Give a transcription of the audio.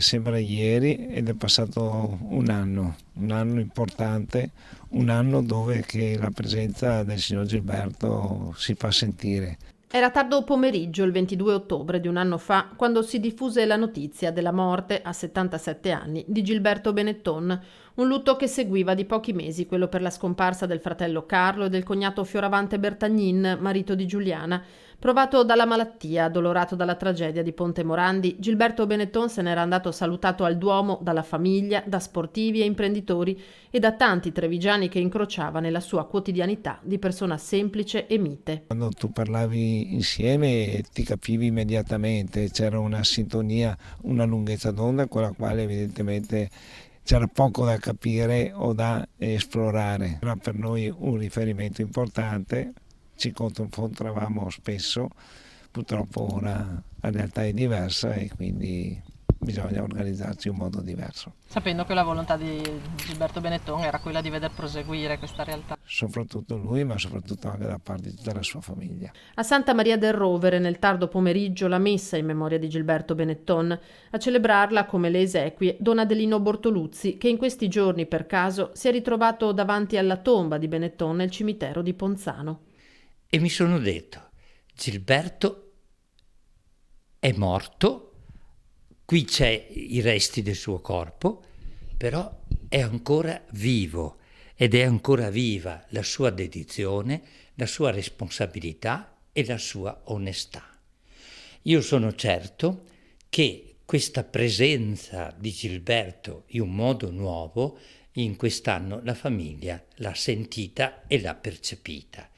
Sembra ieri ed è passato un anno importante, un anno dove che la presenza del signor Gilberto si fa sentire. Era tardo pomeriggio, il 22 ottobre di un anno fa, quando si diffuse la notizia della morte, a 77 anni, di Gilberto Benetton, un lutto che seguiva di pochi mesi quello per la scomparsa del fratello Carlo e del cognato Fioravante Bertagnin, marito di Giuliana. Provato dalla malattia, addolorato dalla tragedia di Ponte Morandi, Gilberto Benetton se n'era andato salutato al Duomo dalla famiglia, da sportivi e imprenditori e da tanti trevigiani che incrociava nella sua quotidianità di persona semplice e mite. Quando tu parlavi insieme ti capivi immediatamente, c'era una sintonia, una lunghezza d'onda con la quale evidentemente c'era poco da capire o da esplorare. Era per noi un riferimento importante, ci confrontavamo spesso, purtroppo ora la realtà è diversa e quindi bisogna organizzarci in un modo diverso. Sapendo che la volontà di Gilberto Benetton era quella di veder proseguire questa realtà. Soprattutto lui, ma soprattutto anche da parte di tutta la sua famiglia. A Santa Maria del Rovere, nel tardo pomeriggio, la messa in memoria di Gilberto Benetton. A celebrarla, come le esequie, Don Adelino Bortoluzzi, che in questi giorni, per caso, si è ritrovato davanti alla tomba di Benetton nel cimitero di Ponzano. E mi sono detto, Gilberto è morto, qui c'è i resti del suo corpo, però è ancora vivo ed è ancora viva la sua dedizione, la sua responsabilità e la sua onestà. Io sono certo che questa presenza di Gilberto in un modo nuovo, in quest'anno la famiglia l'ha sentita e l'ha percepita.